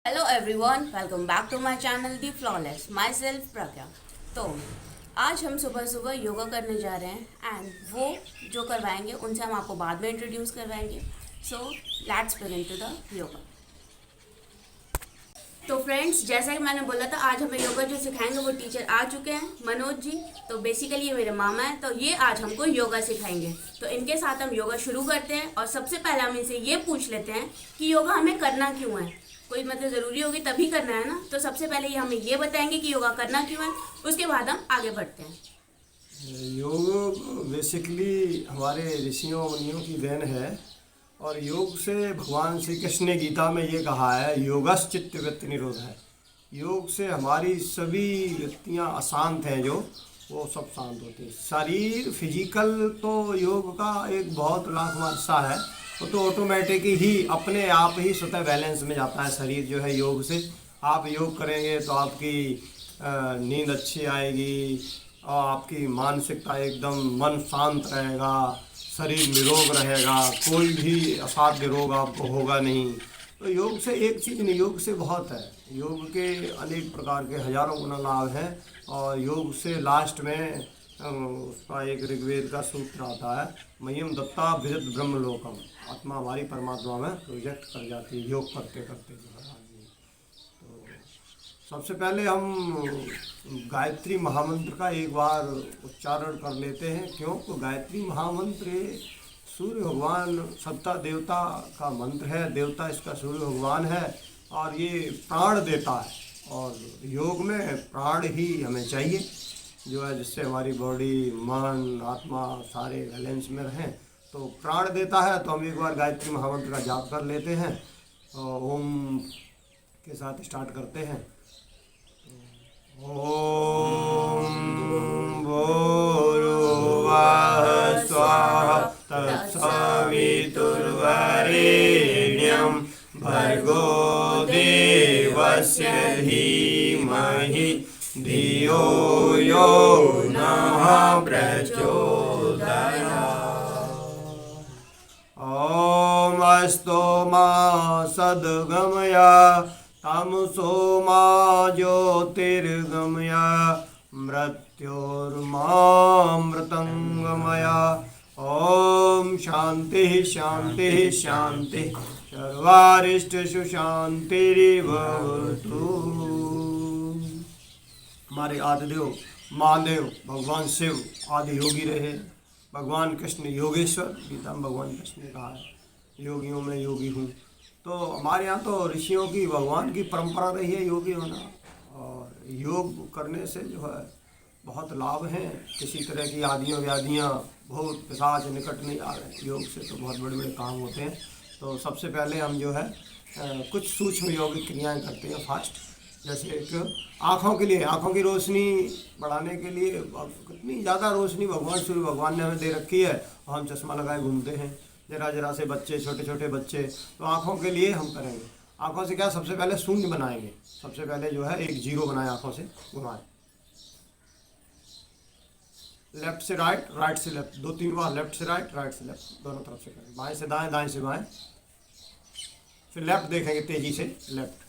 Hello everyone, welcome back to my channel the flawless, my self Pragya. तो आज हम सुबह सुबह योगा करने जा रहे हैं एंड वो जो करवाएंगे उनसे हम आपको बाद में इंट्रोड्यूस करवाएंगे। So let's begin to the yoga. तो फ्रेंड्स, जैसा कि मैंने बोला था, आज हमें योगा जो सिखाएंगे वो टीचर आ चुके हैं, मनोज जी। तो बेसिकली ये मेरे मामा हैं, तो ये आज हमको योगा सिखाएंगे। तो इनके साथ हम योगा शुरू करते हैं और सबसे पहले हम इनसे ये पूछ लेते हैं कि योगा हमें करना क्यों है। कोई मतलब ज़रूरी होगी तभी करना है ना। तो सबसे पहले ये हमें ये बताएंगे कि योगा करना क्यों है, उसके बाद हम आगे बढ़ते हैं। योग बेसिकली हमारे ऋषियों मुनियों की देन है और योग से भगवान श्री कृष्ण ने गीता में ये कहा है, योगश्चित्त वृत्ति निरोध है। योग से हमारी सभी वृत्तियाँ अशांत हैं जो वो सब शांत होती हैं। शरीर फिजिकल तो योग का एक बहुत लाखवां हिस्सा है, वो तो ऑटोमेटिक ही अपने आप ही स्वतः बैलेंस में जाता है। शरीर जो है योग से, आप योग करेंगे तो आपकी नींद अच्छी आएगी और आपकी मानसिकता एकदम, मन शांत रहेगा, शरीर निरोग रहेगा, कोई भी असाध्य रोग आपको होगा नहीं। तो योग से एक चीज़ नहीं, योग से बहुत है। योग के अनेक प्रकार के हजारों गुना लाभ हैं और योग से लास्ट में उसका एक ऋग्वेद का सूत्र आता है, मह्यम दत्ता विजत ब्रह्मलोकम। आत्मा हमारी परमात्मा में प्रोजेक्ट कर जाती है योग करते करते जो है आदमी। तो सबसे पहले हम गायत्री महामंत्र का एक बार उच्चारण कर लेते हैं। क्यों? तो गायत्री महामंत्र सूर्य भगवान सत्ता देवता का मंत्र है, देवता इसका सूर्य भगवान है और ये प्राण देता है। और योग में प्राण ही हमें चाहिए जो है, जिससे हमारी बॉडी, मन, आत्मा सारे बैलेंस में रहें। तो प्राण देता है। तो हम एक बार गायत्री महामंत्र का जाप कर लेते हैं और ओम के साथ स्टार्ट करते हैं। ओम भूर्भुवः स्वः तत्सवितुर्वरेण्यं भर्गो देवस्य धीमहि धियो यो नः प्रचोदयात्। ॐ अस्तो मा सद्गमया तमसो मा ज्योतिर्गमया मृत्योर्मामृतंगमया। ॐ शान्तिः शान्तिः शान्तिः सर्वारिष्टसु शान्तिर्भवतु। हमारे आदिदेव महादेव भगवान शिव आदि योगी रहे। भगवान कृष्ण योगेश्वर, गीता में भगवान कृष्ण ने कहा है योगियों में योगी हूँ। तो हमारे यहाँ तो ऋषियों की, भगवान की परंपरा रही है योगी होना। और योग करने से जो है बहुत लाभ हैं। किसी तरह की आदियों व्याधियाँ, भूत पिशाच निकट नहीं आ रहे। योग से तो बहुत बड़े बड़े काम होते हैं। तो सबसे पहले हम जो है कुछ सूक्ष्म योगिक क्रियाएँ करते हैं फास्ट। जैसे एक आँखों के लिए, आँखों की रोशनी बढ़ाने के लिए, कितनी ज़्यादा रोशनी भगवान सूर्य भगवान ने हमें दे रखी है और हम चश्मा लगाए घूमते हैं। जरा जरा से बच्चे, छोटे छोटे बच्चे, तो आँखों के लिए हम करेंगे। आँखों से क्या, सबसे पहले शून्य बनाएंगे। सबसे पहले जो है एक जीरो बनाए, आँखों से घुमाएं, लेफ्ट से राइट, राइट से लेफ्ट, 2-3 बार लेफ्ट से राइट, राइट से लेफ्ट, दोनों तरफ से करें। बाएं से दाएं, दाएं से बाएं, फिर लेफ्ट देखेंगे तेजी से, लेफ्ट,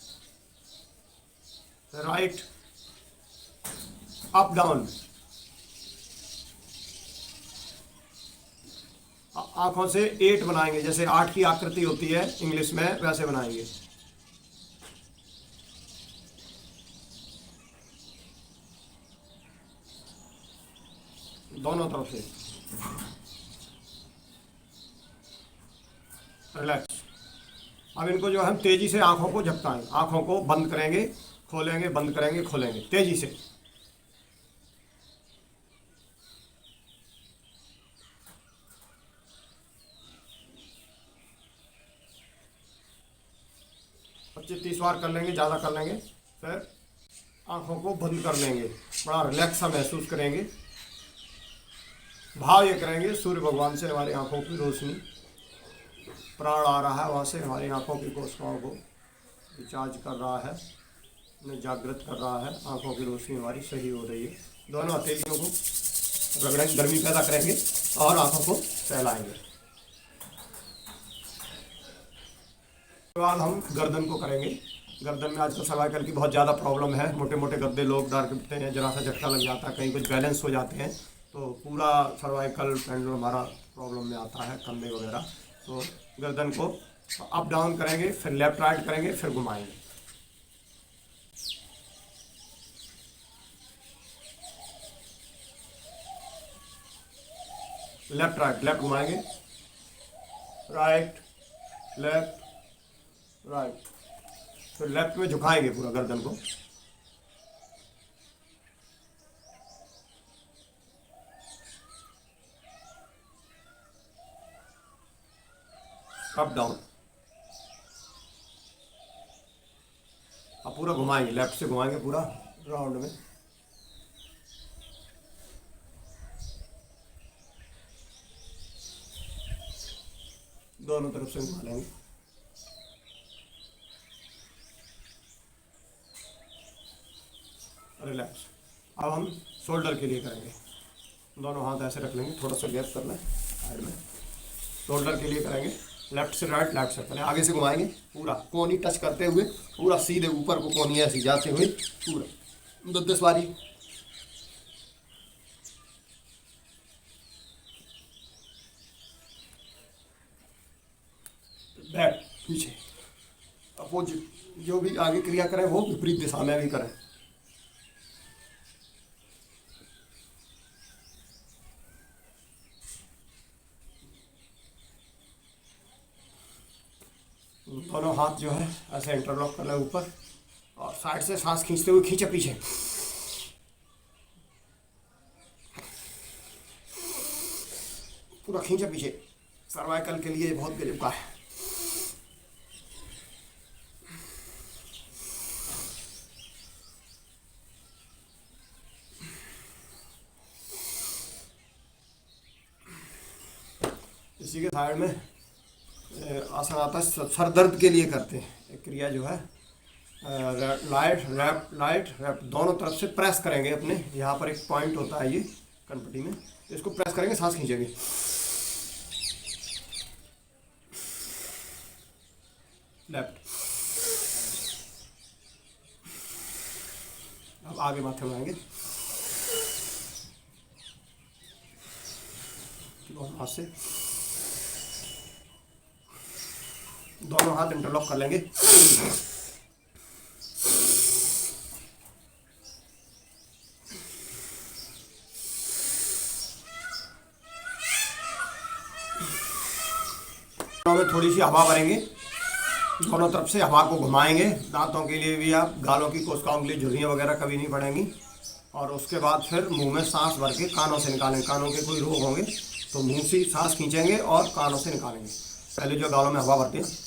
राइट, अप डाउन। आंखों से 8 बनाएंगे, जैसे 8 की आकृति होती है इंग्लिश में, वैसे बनाएंगे। दोनों तरफ से रिलैक्स। अब इनको जो हम तेजी से आंखों को झपकाएं, आंखों को बंद करेंगे, खोलेंगे, बंद करेंगे, खोलेंगे, तेजी से। पच्चीस 30 बार कर लेंगे, ज़्यादा कर लेंगे। फिर आंखों को बंद कर लेंगे, बड़ा रिलैक्स सा महसूस करेंगे। भाव ये करेंगे, सूर्य भगवान से हमारी आंखों की रोशनी, प्राण आ रहा है वहाँ से, हमारी आंखों की कोशिकाओं को रिचार्ज कर रहा है, उन्हें जागृत कर रहा है। आंखों की रोशनी हमारी सही हो रही है। दोनों हथेलियों को रगड़ेंगे, गर्मी पैदा करेंगे और आंखों को फैलाएंगे। बाद हम गर्दन को करेंगे, गर्दन में आजकल सर्वाइकल की बहुत ज़्यादा प्रॉब्लम है, मोटे मोटे गद्दे लोग डालते हैं, जरा सा झटका लग जाता है, कहीं कुछ बैलेंस हो जाते हैं तो पूरा सर्वाइकल पेंडुलम हमारा प्रॉब्लम में आता है, कंधे वगैरह। तो गर्दन को अप डाउन करेंगे, फिर लेफ्ट राइट करेंगे, फिर घुमाएंगे। लेफ्ट राइट, लेफ्ट घुमाएंगे, राइट लेफ्ट राइट, फिर लेफ्ट में झुकाएंगे पूरा गर्दन को। अप डाउन, अब पूरा घुमाएंगे, लेफ्ट से घुमाएंगे पूरा राउंड में। दोनों तरफ से घुमा लेंगे। रिलैक्स। अब हम शोल्डर के लिए करेंगे, दोनों हाथ ऐसे रख लेंगे, थोड़ा सा गैप करना है साइड में। शोल्डर के लिए करेंगे लेफ्ट से राइट, लेफ्ट से पहले आगे से घुमाएंगे, पूरा कोनी टच करते हुए, पूरा सीधे ऊपर को कोनी ऐसी जाते हुए पूरा 10 बारी। बैक पीछे, अपोजिट, जो भी आगे क्रिया करें वो विपरीत दिशा में भी करें। दोनों हाथ जो है ऐसे इंटरलॉक कर लें ऊपर, और साइड से सांस खींचते हुए खींचे पीछे, पूरा खींचे पीछे। सर्वाइकल के लिए बहुत गरीब का है। इसी के साइड में आसन आता है सर दर्द के लिए करते हैं। एक क्रिया जो है लाइट रैप, लाइट रैप, दोनों तरफ से प्रेस करेंगे अपने, यहाँ पर एक पॉइंट होता है ये कनपट्टी में, इसको प्रेस करेंगे, सांस खींचेंगे। लेफ्ट, अब आगे माथे में आएंगे, दोनों हाथ से, दोनों हाथ इंटरलॉक कर लेंगे। में थोड़ी सी हवा भरेंगे, दोनों तरफ से हवा को घुमाएंगे। दांतों के लिए भी, आप गालों की कोशिकाओं के लिए झुर्रियाँ वगैरह कभी नहीं पड़ेंगी। और उसके बाद फिर मुंह में सांस भर के कानों से निकालेंगे। कानों के कोई रोग होंगे तो मुंह से सांस खींचेंगे और कानों से निकालेंगे। पहले जो गालों में हवा भरते हैं,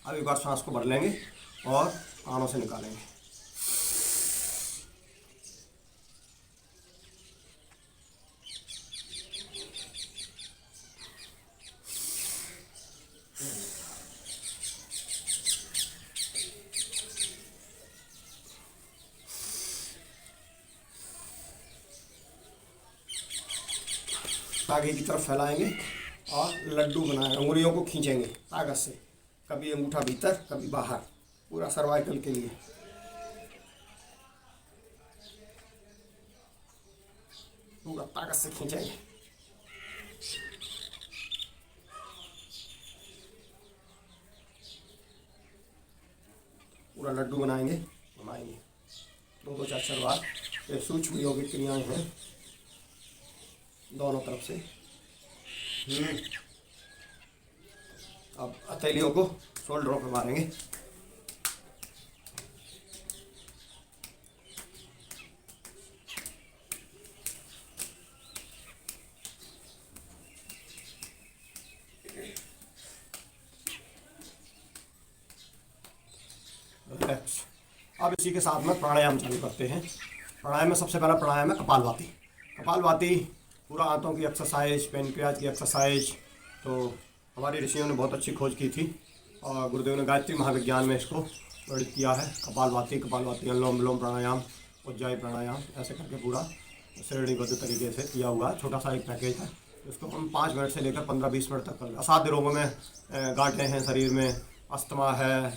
अब एक बार सांस को भर लेंगे और कानों से निकालेंगे। आगे की तरफ फैलाएंगे और लड्डू बनाएंगे, उंगलियों को खींचेंगे ताकत से, कभी अंगूठा भीतर कभी बाहर, पूरा सर्वाइकल के लिए। पूरा ताकत से खींचेंगे। पूरा लड्डू बनाएंगे, घुमाएंगे 2-4 बार। ये सूक्ष्म योगिक क्रियाएं हैं दोनों तरफ से। अब हथेलियों को शोल्डरों पे मारेंगे। अब इसी के साथ में प्राणायाम चालू करते हैं। प्राणायाम में सबसे पहला प्राणायाम है कपालभाति। कपालभाति पूरा आंतों की एक्सरसाइज, पेनक्रियाज की एक्सरसाइज। तो हमारे ऋषियों ने बहुत अच्छी खोज की थी और गुरुदेव ने गायत्री महाविज्ञान में इसको वर्णित किया है। कपालभाति, अनुलोम विलोम प्राणायाम, उज्जाई प्राणायाम, ऐसे करके पूरा श्रेणीबद्ध तरीके से किया हुआ है। छोटा सा एक पैकेज है, इसको हम 5 मिनट से लेकर 15-20 मिनट तक कर। असाध्य रोगों में गांठें हैं शरीर में, अस्थमा है,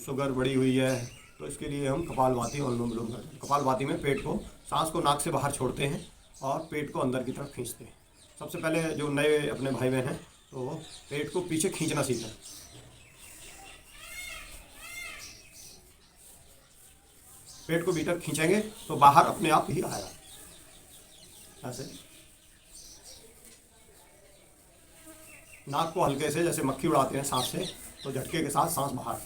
शुगर बढ़ी हुई है, तो इसके लिए हम कपालभाति और अनुलोम विलोम करते हैं। कपालभाति में पेट को, सांस को नाक से बाहर छोड़ते हैं और पेट को अंदर की तरफ खींचते हैं। सबसे पहले जो नए अपने भाई बहन हैं तो पेट को पीछे खींचना सीखें। पेट को भीतर खींचेंगे तो बाहर अपने आप ही आएगा, ऐसे। नाक को हल्के से जैसे मक्खी उड़ाते हैं सांस से, तो झटके के साथ सांस बाहर।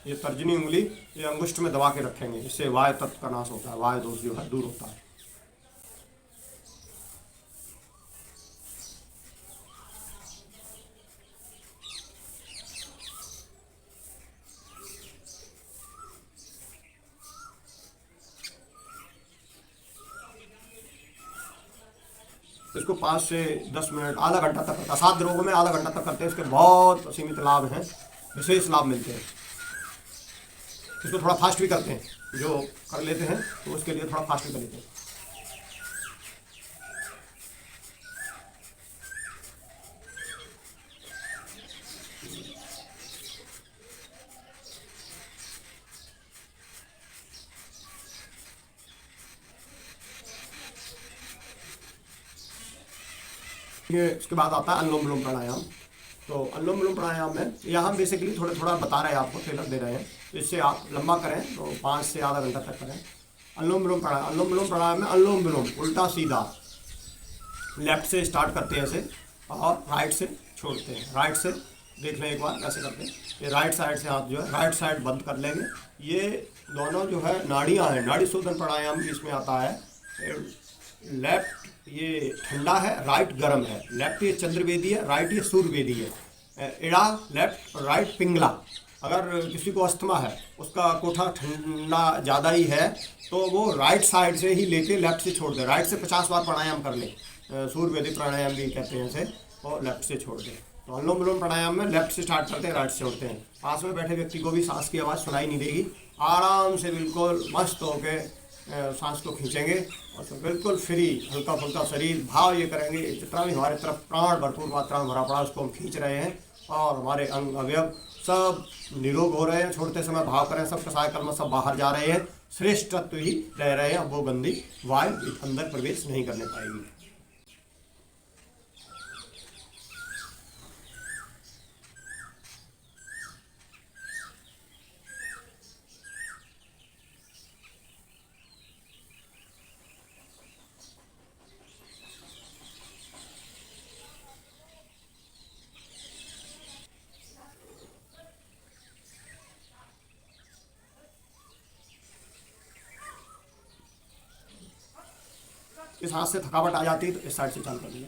ये तर्जनी उंगली ये अंगुष्ठ में दबा के रखेंगे, इससे वायु तत्व का नाश होता है, वायु दोष जो है दूर होता है। इसको 5 से 10 मिनट, आधा घंटा तक करते हैं। असाध्य रोगों में आधा घंटा तक करते हैं, इसके बहुत सीमित लाभ हैं, विशेष लाभ मिलते हैं। इसको थोड़ा फास्ट भी करते हैं, जो कर लेते हैं तो उसके लिए थोड़ा फास्ट भी कर लेते हैं। ये इसके बाद आता है अनुलोम विलोम प्राणायाम। तो अनुलोम विलोम प्राणायाम में यहाँ बेसिकली थोड़ा बता रहे हैं आपको, ट्रेलर दे रहे हैं, इससे आप लंबा करें तो 5 से आधा घंटा तक करें। अनुलोम विलोम प्राणायाम में अनुलोम विलोम उल्टा सीधा लेफ्ट से स्टार्ट करते हैं ऐसे और राइट से छोड़ते हैं। राइट से देख लें एक बार ऐसे करते हैं, ये राइट साइड से हाथ जो है राइट साइड बंद कर लेंगे। ये दोनों जो है नाड़ियाँ हैं, नाड़ी शोधन प्राणायाम भी इसमें आता है। लेफ्ट ये ठंडा है, राइट गर्म है। लेफ्ट ये चंद्रवेदी है, राइट ये सूर्यवेदी है। इड़ा लेफ्ट और राइट पिंगला। अगर किसी को अस्थमा है, उसका कोठा ठंडा ज़्यादा ही है, तो वो राइट साइड से ही लेके लेफ्ट से छोड़ दे। राइट से 50 बार प्राणायाम कर ले, सूर्यवेदी प्राणायाम भी कहते हैं इसे, और लेफ्ट से छोड़ दे। तो अनुलोम विलोम प्राणायाम में लेफ्ट से स्टार्ट करते हैं, राइट से छोड़ते हैं। पास में बैठे व्यक्ति को भी सांस की आवाज़ सुनाई नहीं देगी। आराम से बिल्कुल मस्त होके सांस को खींचेंगे और फिर बिल्कुल फ्री, हल्का फुल्का शरीर, भाव ये करेंगे जितना भी हमारे तरफ प्राण भरपूर मात्रा में भरा पड़ा उसको हम खींच रहे हैं और हमारे अंग अवयव सब निरोग हो रहे हैं। छोड़ते समय भाव करें, सब कसाय कर्म सब बाहर जा रहे हैं, श्रेष्ठ तत्व ही रह रहे हैं। वो गंदी वायु अंदर प्रवेश नहीं करने पाएगी। इस हाथ से थकावट आ जाती है तो इस साइड से चालू कर देंगे।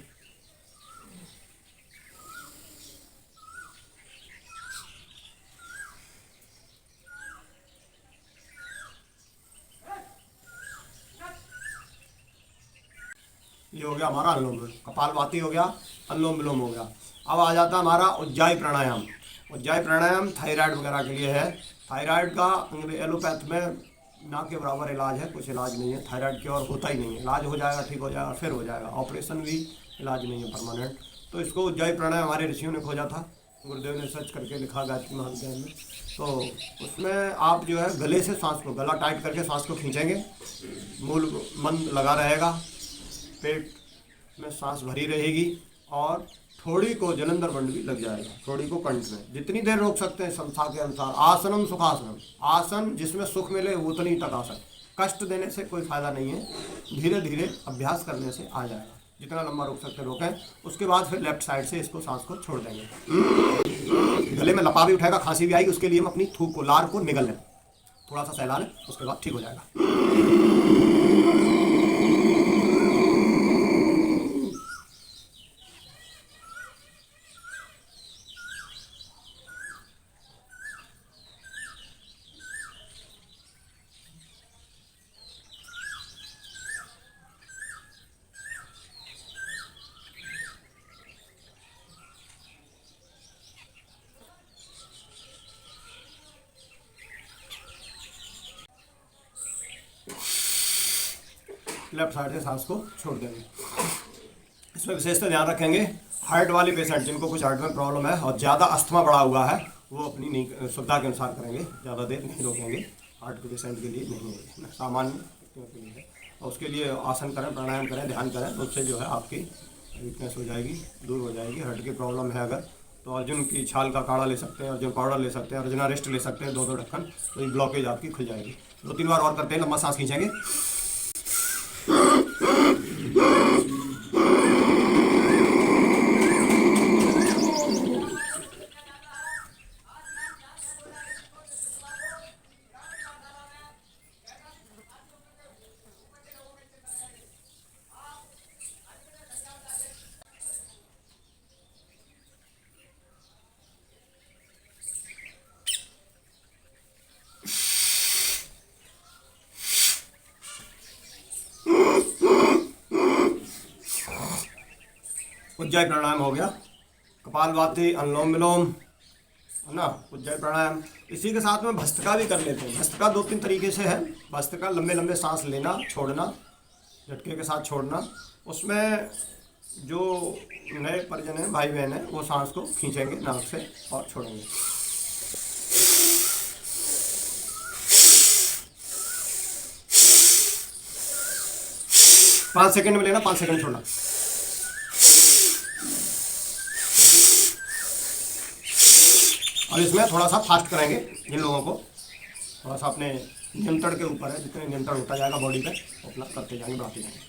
ये हो गया हमारा अनुलोम विलोम, कपालभाति हो गया, अनुलोम विलोम हो गया। अब आ जाता है हमारा उज्जाई प्राणायाम। उज्जाई प्राणायाम थायराइड वगैरह के लिए है। थायराइड का एलोपैथ में ना के बराबर इलाज है, कुछ इलाज नहीं है। थायराइड की और होता ही नहीं है, इलाज हो जाएगा, ठीक हो जाएगा, फिर हो जाएगा। ऑपरेशन भी इलाज नहीं है परमानेंट। तो इसको उज्जाई प्राणायाम हमारे ऋषियों ने खोजा था, गुरुदेव ने सर्च करके लिखा गायत्री महाविद्यालय में। तो उसमें आप जो है गले से सांस को, गला टाइट करके सांस को खींचेंगे, मूल मन लगा रहेगा, पेट में सांस भरी रहेगी और थोड़ी को जलंधर बंड भी लग जाएगा, थोड़ी को कंठ में। जितनी देर रोक सकते हैं संस्था के अनुसार। आसनम सुखासनम, आसन जिसमें सुख मिले उतनी तक आसन। कष्ट देने से कोई फायदा नहीं है, धीरे धीरे अभ्यास करने से आ जाएगा। जितना लंबा रोक सकते रोकें। उसके बाद फिर लेफ्ट साइड से इसको सांस को छोड़ देंगे। गले में लपा भी उठाएगा, खांसी भी आएगी, उसके लिए हम अपनी थूक को, लार को निगल लें, थोड़ा सा सहला लें, उसके बाद ठीक हो जाएगा। लेफ्ट साइड से सांस को छोड़ देंगे। इसमें विशेषता ध्यान रखेंगे, हार्ट वाले पेशेंट जिनको कुछ हार्ट में प्रॉब्लम है और ज़्यादा अस्थमा बढ़ा हुआ है, वो अपनी नहीं सुविधा के अनुसार करेंगे, ज़्यादा देर नहीं रोकेंगे। हार्ट के पेशेंट के लिए नहीं है, सामान्य व्यक्तियों के लिए है। और उसके लिए आसन करें, प्राणायाम करें, ध्यान करें, तो उससे जो है आपकी वीकनेस हो जाएगी, दूर हो जाएगी। हार्ट की प्रॉब्लम है अगर, तो अर्जुन की छाल का काढ़ा ले सकते हैं, अर्जुन पाउडर ले सकते हैं, अर्जुना रेस्ट ले सकते हैं 2-2 ढक्कन, तो ये ब्लॉकेज आपकी खुल जाएगी। 2-3 बार और करते हैं, लंबा सांस खींचेंगे। उज्जाई प्राणायाम हो गया, कपालभाति, अनुलोम विलोम, है ना, उज्जाई प्राणायाम। इसी के साथ में भस्त्रिका भी कर लेते हैं। भस्त्रिका 2-3 तरीके से है। भस्त्रिका लंबे लंबे सांस लेना, छोड़ना, झटके के साथ छोड़ना। उसमें जो नए परिजन हैं, भाई बहन हैं, वो सांस को खींचेंगे नाक से और छोड़ेंगे। पाँच सेकंड में लेना, 5 सेकंड छोड़ना। और इसमें थोड़ा सा फास्ट करेंगे। जिन लोगों को थोड़ा सा अपने नियंत्रण के ऊपर है, जितने नियंत्रण होता जाएगा बॉडी पे, अपना करते जाएंगे, बढ़ाते जाएंगे।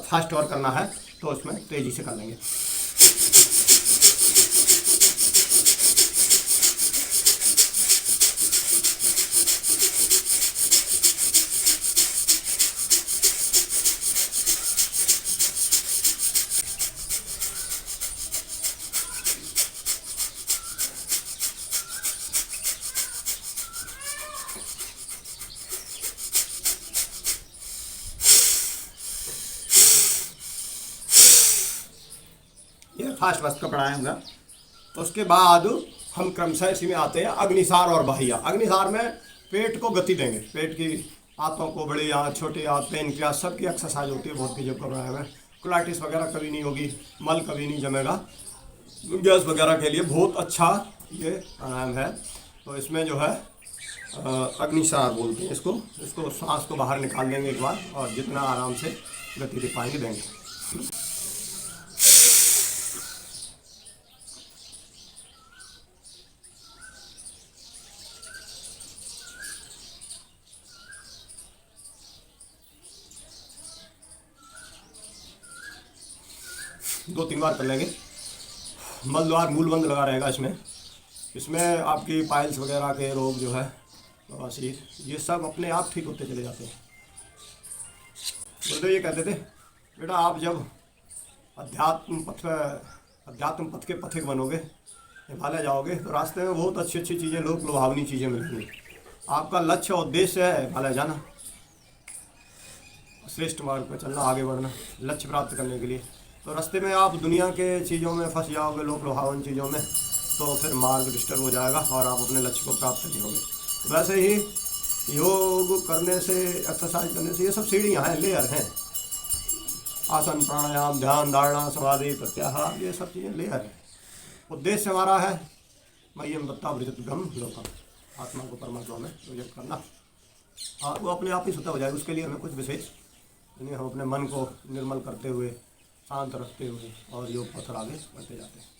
फास्ट और करना है तो उसमें तेजी से कर लेंगे। ये फास्ट वस्त का प्राणायाम हुआ। तो उसके बाद हम क्रमशः इसी में आते हैं अग्निसार और बाह्य। अग्निसार में पेट को गति देंगे, पेट की आंतों को, बड़ी आंत, छोटी आंत, पेनक्रियास, सबकी एक्सरसाइज होती है। बहुत गजब का प्राणायाम है। कोलाइटिस वगैरह कभी नहीं होगी, मल कभी नहीं जमेगा, गैस वगैरह के लिए बहुत अच्छा ये प्राणायाम है। तो इसमें जो है अग्निसार बोलते हैं इसको सांस को बाहर निकाल देंगे एक बार, और जितना आराम से गति दे पाएंगे देंगे। दो 3 बार कर लेंगे। मलद्वार मूलबंद लगा रहेगा इसमें आपकी पाइल्स वगैरह के रोग जो है, बवासीर, ये सब अपने आप ठीक होते चले जाते हैं। गुरुदेव ये कहते थे, बेटा आप जब अध्यात्म पथ के पथिक बनोगे, हिमालय जाओगे, तो रास्ते में बहुत अच्छी अच्छी चीज़ें, लोक लुभावनी चीज़ें मिलेंगी। आपका लक्ष्य और उद्देश्य है हिमालय जाना, श्रेष्ठ मार्ग पर चलना, आगे बढ़ना, लक्ष्य प्राप्त करने के लिए। तो रास्ते में आप दुनिया के चीज़ों में फंस जाओगे, लोक लुभावन चीज़ों में, तो फिर मार्ग डिस्टर्ब हो जाएगा और आप अपने लक्ष्य को प्राप्त नहीं होगे। वैसे ही योग करने से, एक्सरसाइज करने से, ये सब सीढ़ियाँ हैं, लेयर हैं। आसन, प्राणायाम, ध्यान, धारणा, समाधि, प्रत्याहार, ये सब चीज़ें लेयर हैं। उद्देश्य हमारा है मह्यम दत्ता ब्रजतगम लोकम, आत्मा को परमात्मा में प्रयोग करना। हाँ, वो अपने आप ही स्वतः हो जाएगा। उसके लिए हमें कुछ विशेष यानी हम अपने मन को निर्मल करते हुए, शांत रखते हुए और योग पत्थर आगे बढ़ते जाते हैं।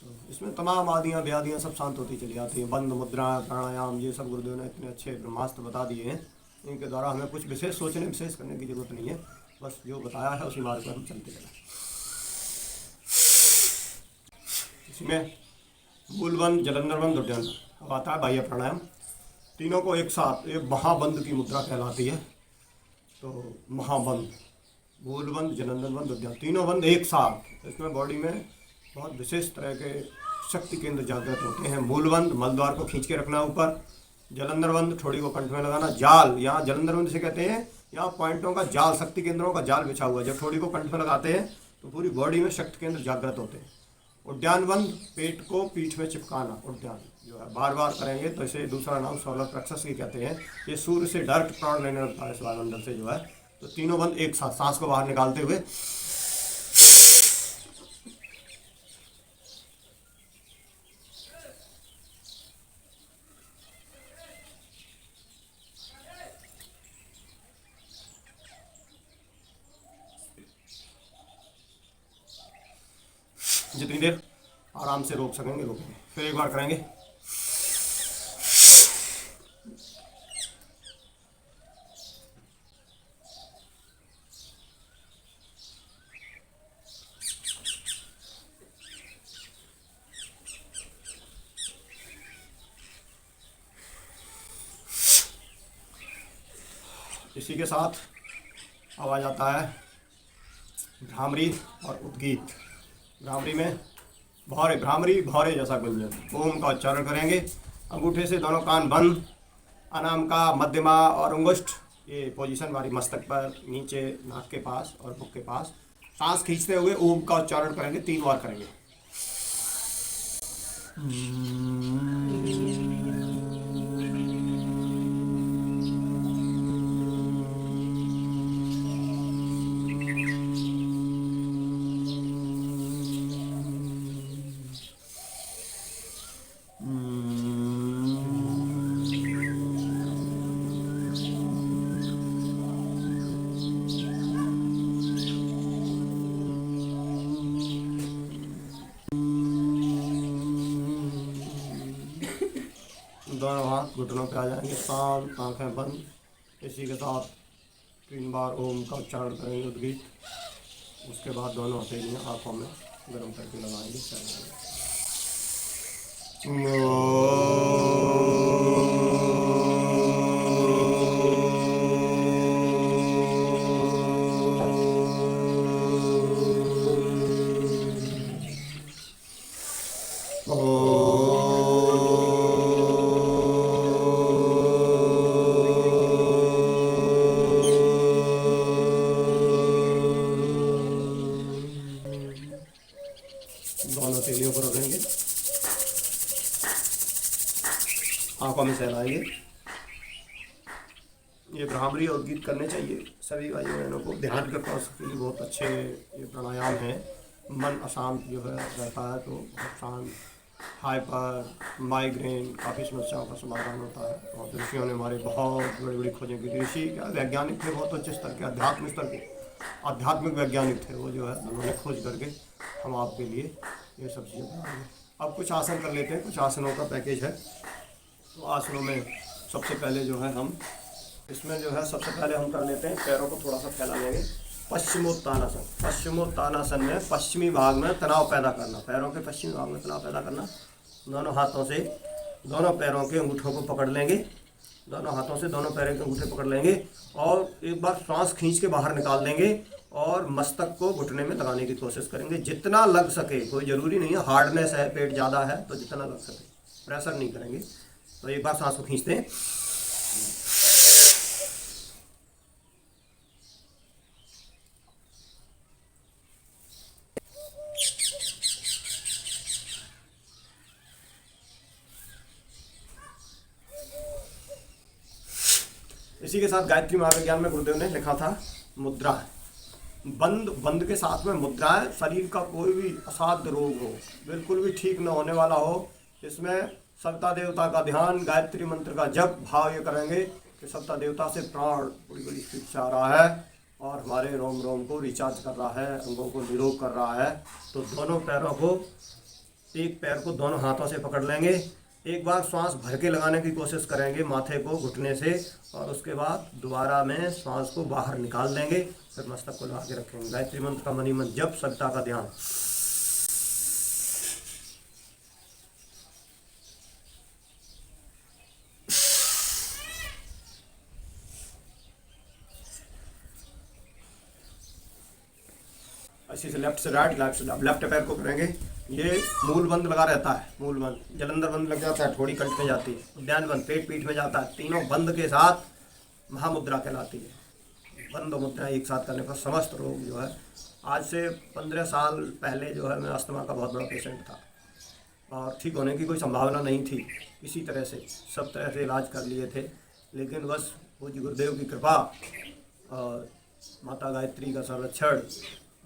तो इसमें तमाम आदियाँ व्याधियाँ सब शांत होती चली जाती हैं। बंद मुद्रा, प्राणायाम, ये सब गुरुदेव ने इतने अच्छे ब्रह्मास्त्र बता दिए हैं, इनके द्वारा हमें कुछ विशेष सोचने, विशेष करने की जरूरत नहीं है। बस जो बताया है उसी मार्ग पर हम चलते चलें। इसमें मूलबंद, जलंधरबंद, उद्यान अब आता है बाह्य प्राणायाम। तीनों को एक साथ, एक महाबंद की मुद्रा कहलाती है। तो महाबंद, मूलबंद, जलंधरबंद, उद्यान, तीनों बंद एक साथ। इसमें बॉडी में बहुत विशेष तरह के शक्ति केंद्र जागृत होते हैं। मूलबंद, मलद्वार को खींच के रखना ऊपर। जलंधरबंद, ठोड़ी को कंठ में लगाना। जाल, यहाँ जलंधरबंद से कहते हैं, यहाँ पॉइंटों का जाल, शक्ति केंद्रों का जाल बिछा हुआ है। जब ठोड़ी को कंठ में लगाते हैं तो पूरी बॉडी में शक्ति केंद्र जागृत होते हैं। उद्यान बंद, पेट को पीठ में चिपकाना, उद्यान। जो है बार बार करेंगे तो इसे दूसरा नाम सोलर प्लेक्सस की कहते हैं। ये सूर्य से डायरेक्ट प्राण लेने लगता है इस वायुमंडल से जो है। तो तीनों बंद एक साथ सांस को बाहर निकालते हुए जितनी देर आराम से रोक सकेंगे रोकेंगे। फिर एक बार करेंगे। इसी के साथ आवाज आता है भ्रामरी और उद्गीत। भ्रामरी में भ्रामरी भौरे जैसा गुंजन। ओम का उच्चारण करेंगे। अंगूठे से दोनों कान बंद, अनामिका, मध्यमा और अंगुष्ठ ये पोजीशन हमारी मस्तक पर, नीचे नाक के पास और मुख के पास। सांस खींचते हुए ओम का उच्चारण करेंगे, 3 बार करेंगे। दोनों हाथ घुटनों पे आ जाएंगे, शांत, आंखें बंद। इसी के साथ 3 बार ओम का उच्चारण करेंगे उद्गीत। उसके बाद दोनों हथेलियाँ आँखों में गर्म करके लगाएंगे, चलाएंगे। दोनों हथेलियों को रखेंगे, आंखों में सहलाएंगे। ये भ्रामरी और गीत करने चाहिए सभी भाई बहनों को। ध्यान के पास के लिए बहुत अच्छे ये प्राणायाम है। मन अशांत जो है रहता है तो बहुत शांत, हाइपर, माइग्रेन, काफ़ी समस्याओं का समाधान होता है। और ऋषियों ने हमारे बहुत बड़ी बड़ी खोजें की थी। ऋषि क्या वैज्ञानिक थे, बहुत अच्छे स्तर के आध्यात्मिक स्तर के आध्यात्मिक वैज्ञानिक थे वो जो है। उन्होंने खोज करके हम आपके लिए ये सब चीज़ें बनाएंगे। अब कुछ आसन कर लेते हैं, कुछ आसनों का पैकेज है। तो आसनों में सबसे पहले जो है हम इसमें जो है सबसे पहले हम कर लेते हैं, पैरों को थोड़ा सा फैला लेंगे। पश्चिमोत्तानासन। पश्चिमोत्तानासन में पश्चिमी भाग में तनाव पैदा करना, पैरों के पश्चिमी भाग में तनाव पैदा करना। दोनों हाथों से दोनों पैरों के अंगूठों को पकड़ लेंगे, दोनों हाथों से दोनों पैरों के अंगूठे पकड़ लेंगे और एक बार सांस खींच के बाहर निकाल देंगे और मस्तक को घुटने में लगाने की कोशिश करेंगे जितना लग सके। कोई ज़रूरी नहीं है, हार्डनेस है, पेट ज़्यादा है तो जितना लग सके, प्रेशर नहीं करेंगे। तो एक बार सांस को खींचते हैं, इसी के साथ गायत्री महाविज्ञान में गुरुदेव ने लिखा था मुद्रा बंद के साथ में मुद्राएं। शरीर का कोई भी असाध्य रोग हो, बिल्कुल भी ठीक न होने वाला हो, इसमें सविता देवता का ध्यान, गायत्री मंत्र का जप, भाव ये करेंगे कि सविता देवता से प्राण बड़ी बड़ी स्पीड से आ रहा है और हमारे रोम रोम को रिचार्ज कर रहा है, अंगों को निरोग कर रहा है। तो दोनों पैरों को, एक पैर को दोनों हाथों से पकड़ लेंगे, एक बार श्वास भर के लगाने की कोशिश करेंगे माथे को घुटने से और उसके बाद दोबारा में श्वास को बाहर निकाल देंगे, फिर मस्तक को लगा के रखेंगे। गायत्री मंत्र का मनी मंत्र जप, सविता का ध्यान। इसी से लेफ्ट से राइट, लेफ्ट से लेफ्ट पैर को करेंगे। ये मूल बंद लगा रहता है, मूल बंद, जलंधर बंद लग जाता है, थोड़ी कंठ में जाती है, उद्यान बंद पेट पीठ में जाता है। तीनों बंद के साथ महामुद्रा कहलाती है। बंद मुद्रा एक साथ करने पर समस्त रोग जो है, आज से 15 साल पहले जो है मैं अस्थमा का बहुत बड़ा पेशेंट था। और ठीक होने की कोई संभावना नहीं थी किसी तरह से, सब तरह से इलाज कर लिए थे, लेकिन बस पूज्य गुरुदेव की कृपा और माता गायत्री का संरक्षण,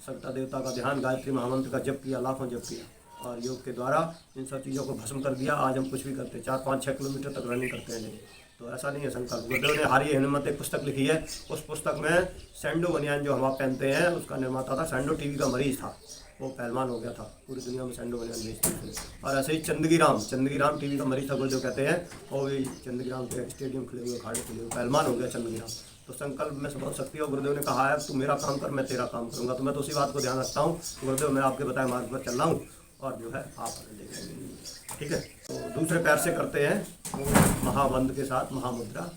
सत्ता देवता का ध्यान, गायत्री महामंत्र का जप किया, लाखों जप किया और योग के द्वारा इन सब चीज़ों को भस्म कर दिया। आज हम कुछ भी करते 4-5-6 किलोमीटर तक रनिंग करते हैं, नहीं तो ऐसा नहीं है। संकल्प गुरुदेव ने हारी हिम्मत एक पुस्तक लिखी है, उस पुस्तक में सैंडो बनियान जो हम आप पहनते हैं उसका निर्माता था, सैंडो टीवी का मरीज था, वो पहलवान हो गया था, पूरी दुनिया में सैंडो बनियान बेचते थे। और ऐसे ही चंदगी राम टीवी का मरीज था, गुरुदेव कहते हैं, और भी चंदगी राम के स्टेडियम खुले हुए, अखाड़े खुले हुए, पहलवान हो गया चंदगी राम। तो संकल्प में बहुत शक्ति है और गुरुदेव ने कहा है तू मेरा काम कर, मैं तेरा काम करूँगा। तो मैं तो उसी बात को ध्यान रखता हूँ, गुरुदेव मैं आपके बताए मार्ग पर चल रहा हूँ और जो है आप देखेंगे, ठीक है। तो दूसरे पैर से करते हैं महाबंध के साथ महामुद्रा।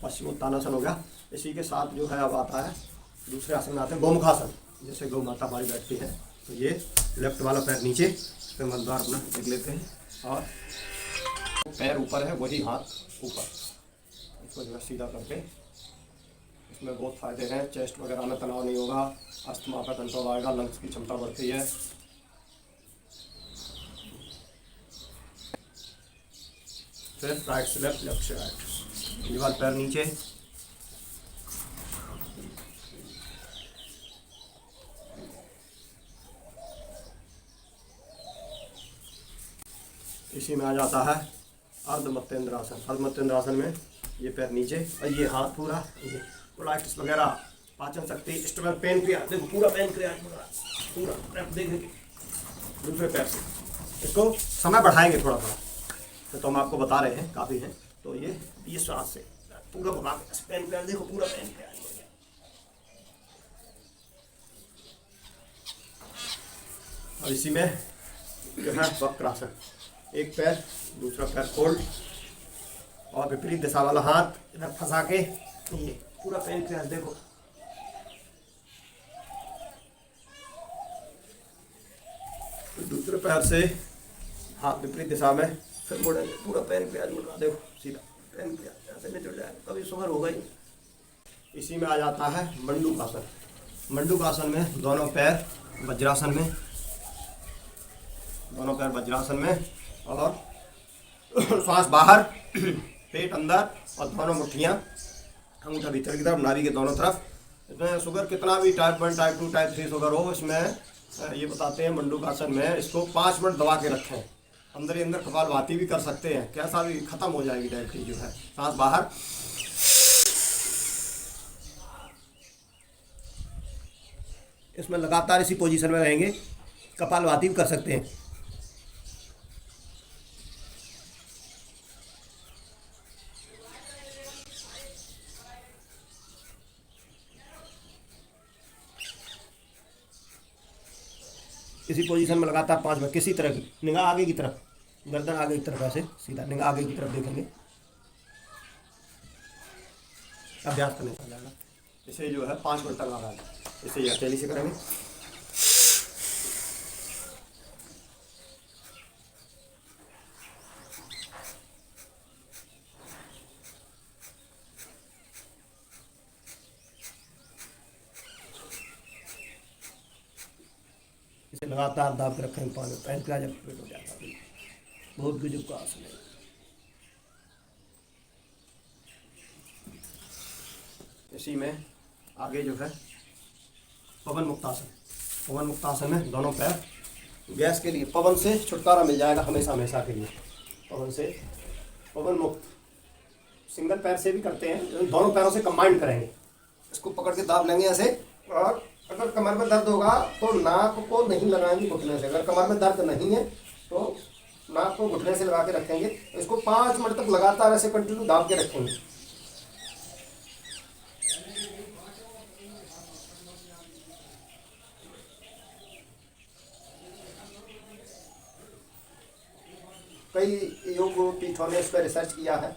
पश्चिमोत्तानासन हो गया। इसी के साथ जो है अब आता है दूसरे आसन में आते हैं गौमुखासन। जैसे गौ माता हमारी बैठती है तो ये लेफ्ट वाला पैर नीचे, फिर मलद्वार अपना देख लेते हैं और पैर ऊपर है, वही हाथ ऊपर, इसको जो है सीधा करके। इसमें बहुत फायदे हैं, चेस्ट वगैरह में तनाव नहीं होगा, अस्थमा का कंट्रोल आएगा, लंग्स की क्षमता बढ़ती है। फिर राइट से लेफ्ट, लेफ्ट से राइट, दीवार पैर नीचे, इसी में आ जाता है अर्धमत्तेंद्रासन। अर्धमत्तेंद्रासन में ये पैर नीचे और ये हाथ पूरा, ये कोलाइटिस वगैरह, पाचन शक्ति, स्टमक पेन क्रिया, देखो पूरा पेन क्रिया पूरा देखेंगे। दूसरे पैर से इसको समय बढ़ाएंगे थोड़ा थोड़ा, तो हम आपको बता रहे हैं काफ़ी हैं। तो ये श्वास से पूरा घुमा के पेन क्रिया, देखो पूरा पेन क्रिया। और इसी में जो है वक्रासन, एक पैर दूसरा पैर फोल्ड और विपरीत दिशा वाला हाथ इधर फंसा के, ये पूरा पेन क्रिया देखो। दूसरे पैर से हाथ विपरीत दिशा में फिर मुड़ेंगे, पूरा पेन क्रिया मुड़ रहा, देखो सीधा पेन क्रिया ऐसे में जुड़ जाएगा, कभी शुगर होगा ही। इसी में आ जाता है मंडूकासन। मंडूकासन में दोनों पैर वज्रासन में, दोनों पैर वज्रासन में और श्वास बाहर, पेट अंदर और दोनों मुट्ठियाँ, अंगूठा भीतर की तरफ, नाभि के दोनों तरफ। इसमें शुगर कितना भी टाइप 1, टाइप 2, टाइप 3 शुगर हो, इसमें ये बताते हैं मंडूकासन में इसको 5 मिनट दबा के रखें। अंदर ही अंदर कपालभाति भी कर सकते हैं, कैसा भी खत्म हो जाएगी डायबिटीज जो है। सांस बाहर, इसमें लगातार इसी पोजीशन में रहेंगे, कपालभाति भी कर सकते हैं। इसी पोजीशन में लगातार 5 मिनट, किसी तरह की निगाह आगे की तरफ, गर्दन आगे की तरफ, ऐसे सीधा निगाह आगे की तरफ देखेंगे। अभ्यास करने चल जाएगा। इसे जो है 5 मिनट तक लगा है, इसे ये अकेली से करेंगे। इसे लगातार दाब के रखेंगे 5 मिनट, पैन क्रिया जब पेट हो जाता है। बहुत गजब का आसन है। इसी में आगे जो है पवन मुक्तासन। पवन मुक्तासन में दोनों पैर गैस के लिए, पवन से छुटकारा मिल जाएगा हमेशा हमेशा के लिए। पवन से पवन मुक्त, सिंगल पैर से भी करते हैं, दोनों पैरों से कंबाइंड करेंगे। इसको पकड़ के दाब लेंगे ऐसे, और अगर कमर में दर्द होगा तो नाक को नहीं लगाएंगे घुटने से। अगर कमर में दर्द नहीं है तो नाक को घुटने से लगा के रखेंगे। इसको 5 मिनट तक लगातार ऐसे कंटिन्यू दाब के रखेंगे। कई योग पीठों ने इस पर रिसर्च किया है,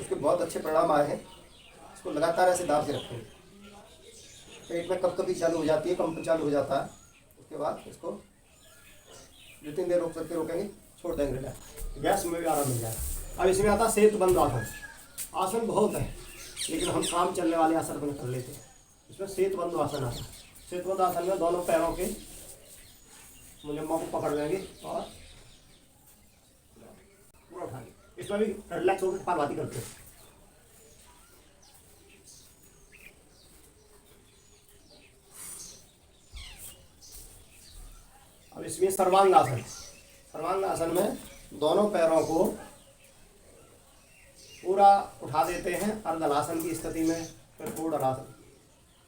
उसके बहुत अच्छे परिणाम आए हैं। इसको लगातार ऐसे दाब के रखेंगे। पेट में कपकपी चालू हो जाती है, कंपन चालू हो जाता है, उसके बाद इसको जितनी देर रोक सकते रोकेंगे, छोड़ देंगे रिलैक्स, गैस में भी आराम मिल जाएगा। अब इसमें आता है सेतुबंध आसन। आसन बहुत है लेकिन हम काम चलने वाले आसन को कर लेते हैं। इसमें सेतुबंध आसन आता है। सेतुबंध आसन में दोनों पैरों के मुजम्मा को पकड़ लेंगे और पूरा उठाएंगे। इसमें भी रिलैक्स होकर कपालभाति करते हैं। अब इसमें सर्वांगासन। सर्वांगासन में दोनों पैरों को पूरा उठा देते हैं अर्धलासन की स्थिति में, फिर पूर्ण आसन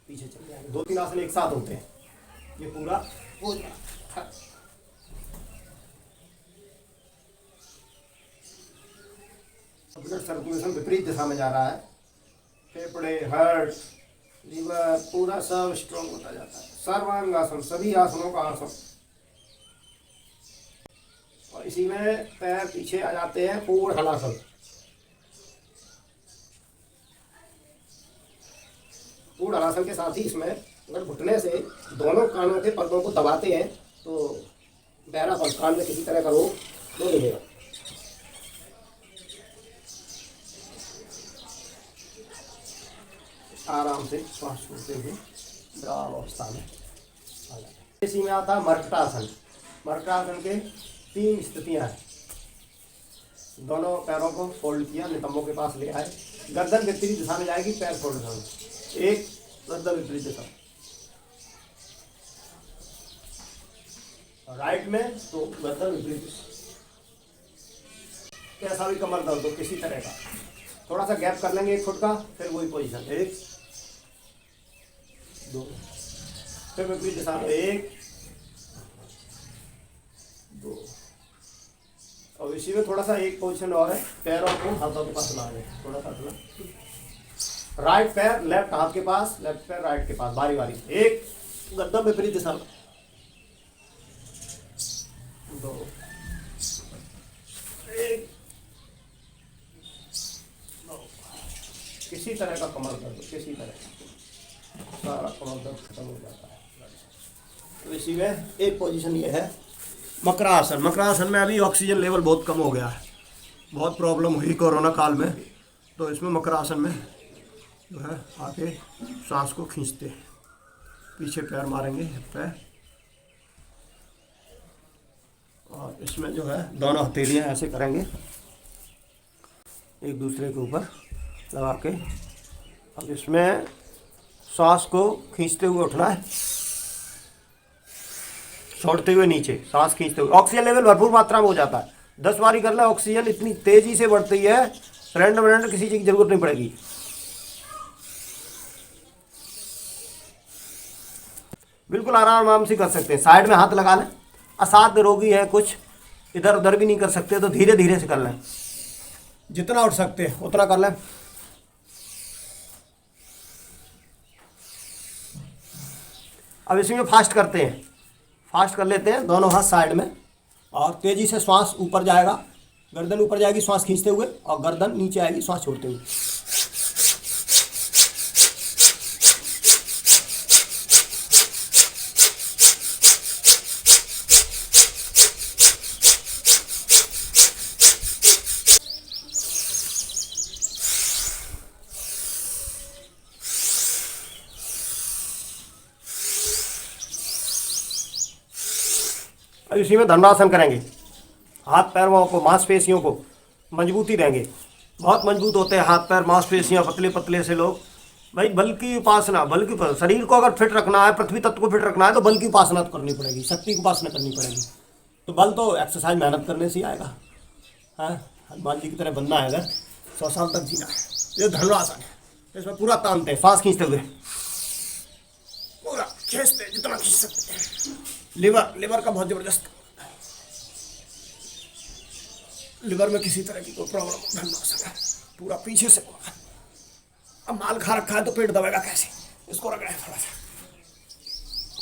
पीछे चले जाएंगे। 2-3 आसन एक साथ होते हैं, ये पूरा हो जाएगा। ब्लड सर्कुलेशन विपरीत दिशा में जा रहा है, फेफड़े, हार्ट, लीवर पूरा सब स्ट्रॉन्ग होता जाता है। सर्वांगासन सभी आसनों का आसन। और इसी में पैर पीछे आ जाते हैं, पूर्ण हलासन। पूर्ण हलासन के साथ ही इसमें अगर घुटने से दोनों कानों के पर्दों को दबाते हैं तो बहरापन, कान में किसी तरह का रोग नहीं मिलेगा। आराम से श्वास छोड़ते हुए विराम अवस्था में आ जाते हैं। इसी में आता है मर्कटासन। मर्कटासन के 3 स्थितियां हैं। दोनों पैरों को फोल्ड किया, नितंबों के पास ले आए, गर्दन विपरीत दिशा में जाएगी, पैर फोल्ड करेंगे, एक गर्दन विपरीत दिशा। राइट में तो गर्दन विपरीत दिशा। कैसा भी कमर दर्द हो किसी तरह का, थोड़ा सा गैप कर लेंगे 1 फुट का, फिर वही पोजीशन, 1 2, फिर विपरीत दिशा में 1 2। और इसी में थोड़ा सा एक पोजीशन और है, पैरों को हाथों के पास ला लें, थोड़ा सा अपना राइट पैर लेफ्ट हाथ के पास, लेफ्ट पैर राइट के पास, बारी बारी, 1 गर्दन विपरीत दिशा में, 2 1 2। किसी तरह का कमर दर्द, किसी तरह का सारा कमर दर्द खत्म हो जाता है। तो इसी में एक पोजीशन ये है मकरासन। मकरासन में अभी ऑक्सीजन लेवल बहुत कम हो गया है, बहुत प्रॉब्लम हुई कोरोना काल में, तो इसमें मकरासन में जो है आके सांस को खींचते हैं, पीछे पैर मारेंगे पैर, और इसमें जो है दोनों हथेलियाँ ऐसे करेंगे एक दूसरे के ऊपर लगा के। अब इसमें सांस को खींचते हुए उठना है, छोड़ते हुए नीचे, सांस खींचते हुए। ऑक्सीजन लेवल भरपूर मात्रा में हो जाता है, 10 बारी कर ले, ऑक्सीजन इतनी तेजी से बढ़ती है, रेंडम किसी चीज़ की जरूरत नहीं पड़ेगी। बिल्कुल आराम से कर सकते हैं। साइड में हाथ लगा लें, असाध्य रोगी है कुछ इधर उधर भी नहीं कर सकते तो धीरे धीरे से कर लें, जितना उठ सकते हैं उतना कर लें। अब इसमें फास्ट करते हैं, फास्ट कर लेते हैं, दोनों हाथ साइड में, और तेजी से श्वास ऊपर जाएगा, गर्दन ऊपर जाएगी श्वास खींचते हुए, और गर्दन नीचे आएगी श्वास छोड़ते हुए। अब इसी में धनुरासन करेंगे, हाथ पैरों को, मांसपेशियों को मजबूती देंगे। बहुत मजबूत होते हैं हाथ पैर, मांसपेशियाँ, पतले पतले से लोग। भाई बल की उपासना, शरीर को अगर फिट रखना है, पृथ्वी तत्व को फिट रखना है तो बल की उपासना तो करनी पड़ेगी, शक्ति की उपासना करनी पड़ेगी। तो बल तो एक्सरसाइज मेहनत करने से ही आएगा। हाँ, हनुमान जी की तरह बनना है, अगर 100 साल तक जीना है। ये धनुरासन है, इसमें पूरा तानते हैं, सांस खींचते हुए पूरा खींचते हैं जितना खींच सकते हैं। लिवर का बहुत जबरदस्त, लिवर में किसी तरह की कोई प्रॉब्लम धनुरासन है, पूरा पीछे से। अब माल खा रखा है तो पेट दबेगा कैसे, इसको रगड़े थोड़ा सा,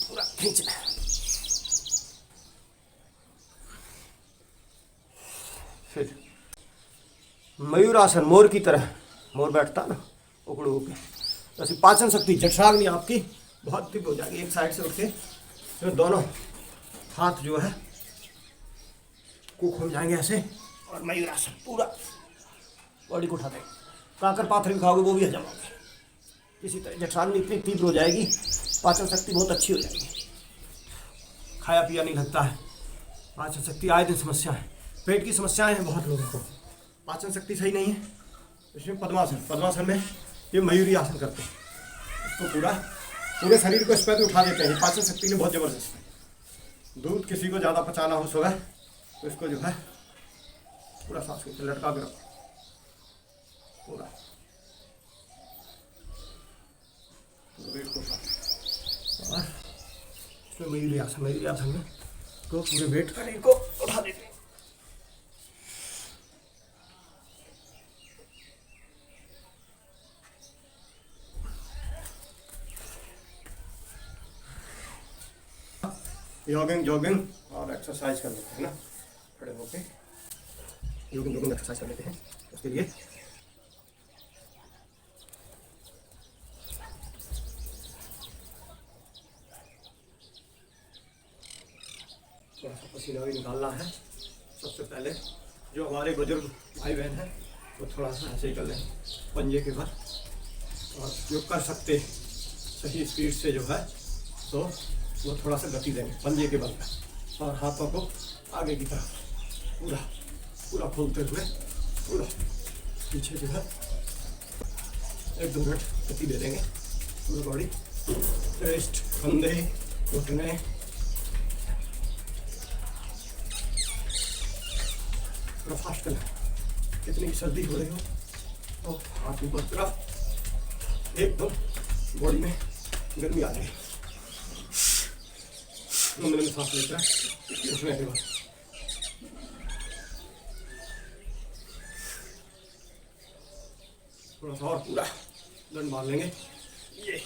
पूरा खींचना है। फिर मयूरासन, मोर की तरह, मोर बैठता ना उकड़ू होके, वैसे पाचन शक्ति, जठराग्नि आपकी बहुत तीव्र हो जाएगी। एक साइड से उठ के फिर दोनों हाथ जो है कुक हो जाएंगे ऐसे, और मयूरासन पूरा बॉडी को उठाते हैं। काकर पाथर भी खाओगे वो भी हजम होंगे। किसी तरह जठराग्नि इतनी तीव्र हो जाएगी, पाचन शक्ति बहुत अच्छी हो जाएगी। खाया पिया नहीं लगता है, पाचन शक्ति आए दिन समस्या है, पेट की समस्याएं हैं बहुत लोगों को, पाचन शक्ति सही नहीं है। इसमें पद्मासन में ये मयूरी आसन करते हैं, इसको पूरे शरीर को इस पर भी उठा देते हैं। पाचन शक्ति में बहुत ज़बरदस्त है। दूध किसी को ज़्यादा पचाना हो सुबह तो इसको जो है पूरा सांस के लटका के रखो पूरा वेट को उठा, और इसमें मयूरी आसन में तो पूरे वेट शरीर को उठा देते हैं। जॉगिंग और एक्सरसाइज कर लेते हैं ना, खड़े होके जॉगिंग एक्सरसाइज कर लेते हैं। उसके लिए थोड़ा सा पसीना भी निकालना है। सबसे पहले जो हमारे बुजुर्ग भाई बहन हैं वो थोड़ा सा ऐसे ही कर लें पंजे के बल, और जो कर सकते सही स्पीड से जो है तो वो थोड़ा सा गति देंगे पंजे के बल पे, और हाथों को आगे की तरफ पूरा खोलते हुए पूरा पीछे जो है 1-2 मिनट गति दे देंगे। पूरी बॉडी, चेस्ट, कंधे, घुटने, पूरा फास्ट करना। कितनी सर्दी हो रही हो तो हाथ ऊपर तरफ, एकदम बॉडी में गर्मी आ जाएगी। लंबे में सांस लेता है उठने के बाद। थोड़ा सा और पूरा दंड मार लेंगे, ये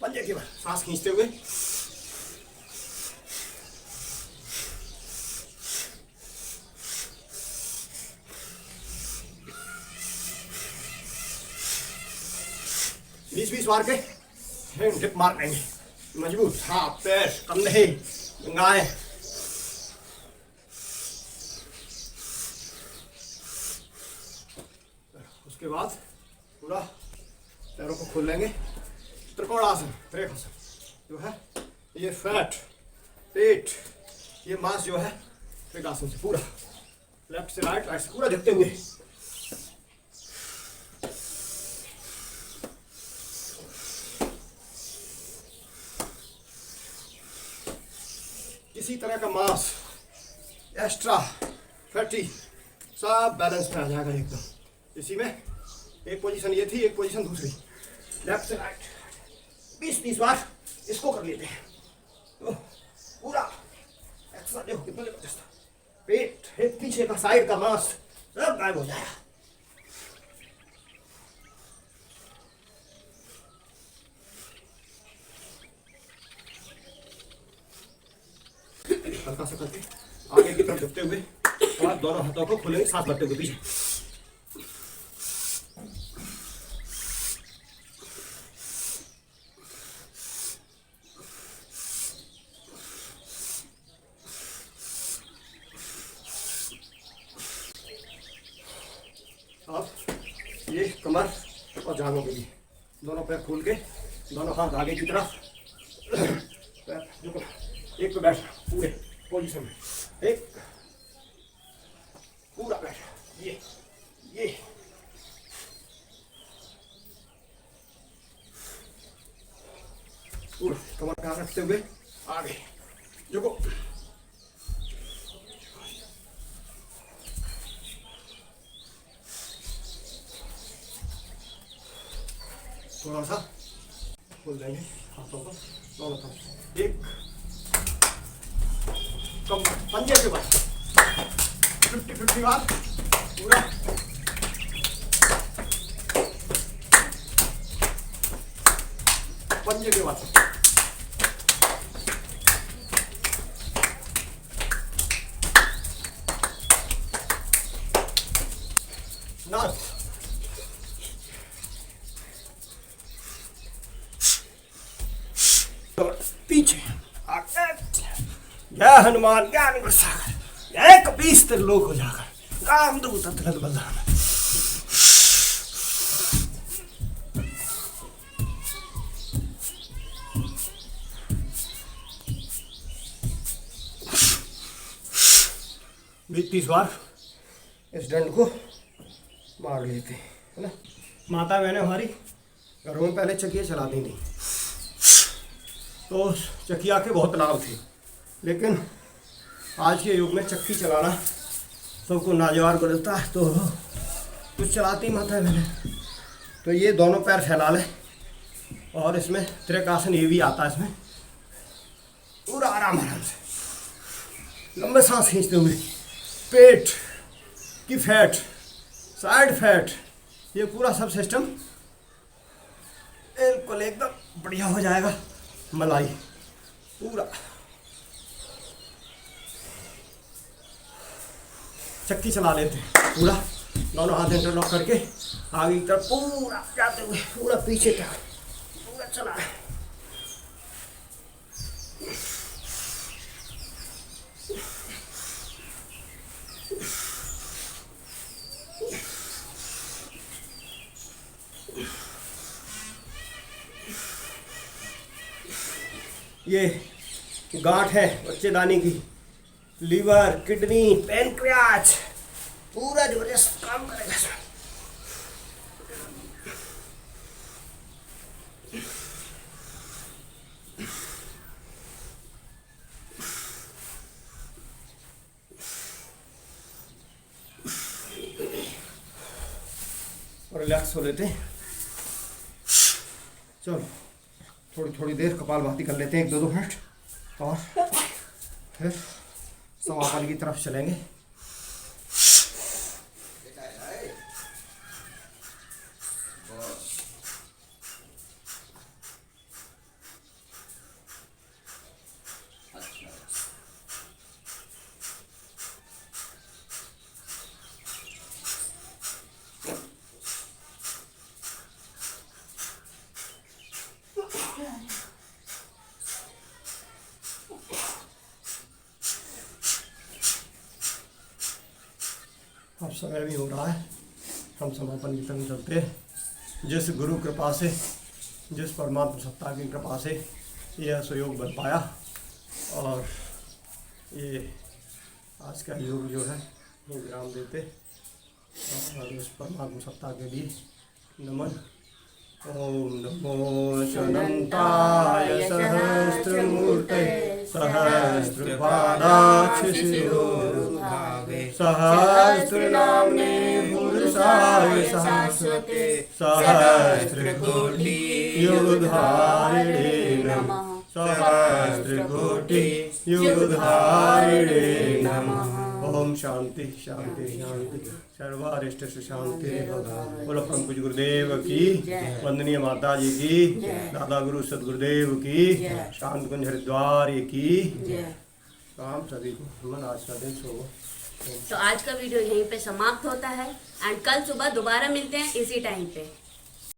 पंजे के बाद सांस खींचते हुए। बीस बार के हैंड डिप मार लेंगे मजबूत, हाथ पैर कंधे गाएं। उसके बाद पूरा पैरों को खोल लेंगे। त्रिकोणासन, त्रिकोणासन जो है ये फैट, पेट, ये मांस जो है त्रिकोणासन से पूरा लेफ्ट से राइट, राइट से पूरा झुकते हुए। किसी तरह का मांस एक्स्ट्रा फैटी सब बैलेंस में आ जाएगा एकदम। इसी में एक पोजीशन ये थी, एक पोजीशन दूसरी, लेफ्ट से राइट 20-30 बार इसको कर लेते हैं तो पूरा एक्स्ट्रा देखो कितना जबरदस्त। पेट, हिप, पीछे का साइड का मांस सब गायब हो जाएगा। हल्का सा करके आगे की तरफ झुकते हुए और दोनों हाथों को खोलेंगे, सांस भरते हुए पीछे। अब ये कमर और जांघों के लिए दोनों पैर खोल के दोनों हाथ आगे की तरफ, पैर झुको, एक पे बैठ पूरे पोजीशन में, एक पूरा बैठ, ये पूरा कमर पे हाथ रखते हुए आगे झुको। थोड़ा सा खोल देंगे हाथों को दोनों तरफ, एक कम पंजे के बाद 50-50 बार पूरा पंजे के बाद। नाच पीछे आगे, जय हनुमान ज्ञान गुरु सागर, एक पीस त्रिलोक हो जाकर काम दूत अतुलत बलधाम। भी 30 बार इस दंड को मार लेते हैं, है ना। माता बहनें हमारी घरों में पहले चकिया चलाती थी, तो चकिया के बहुत लाभ थे, लेकिन आज के युग में चक्की चलाना सबको नाजवार को देता है, तो कुछ चलाती माता बहनें। तो ये दोनों पैर फैला लें और इसमें त्रिकासन ये भी आता है, इसमें पूरा आराम से लंबे सांस खींचते हुए पेट की फैट, साइड फैट, ये पूरा सब सिस्टम बिल्कुल एकदम बढ़िया हो जाएगा। मलाई पूरा चक्की चला लेते हैं, पूरा दोनों हाथ इंटरलॉक करके आगे की तरफ पूरा जाते हुए पूरा पीछे तक पूरा चला। ये गांठ है बच्चेदानी की, लीवर, किडनी, पैनक्रियाज पूरा जबरदस्त काम करेगा इसमें। और रिलैक्स हो लेते हैं। चलो थोड़ी थोड़ी देर कपालभाति कर लेते हैं, 1-2 मिनट, और फिर समापन की तरफ चलेंगे। अब समय भी हो रहा है, हम समापन की तरफ चलते हैं। जिस गुरु कृपा से, जिस परमात्मा सत्ता की कृपा से यह सहयोग बन पाया, और ये आज का योग जो है वो विराम देते, और उस परमात्मा सत्ता के लिए नमन। ओम नमो अनंताय सहस्त्रमूर्ते सहस्रपादाक्ष शिरोरुभागे सहस्रनाम्ने पुरुषाय सहस्रते सहस्रकोटि युगधारिणे नमः सहस्रकोटि युगधारिणे नमः। ओम शांति शांति शांति, सर्वारिष्ट शांति। बोलो परम पूज्य गुरुदेव की, वंदनीय माता जी की, दादा गुरु सदगुरुदेव की, शांत कुंज हरिद्वार की। काम सभी को मन आज का दिन सो। तो आज का वीडियो यहीं पे समाप्त होता है, एंड कल सुबह दोबारा मिलते हैं इसी टाइम पे।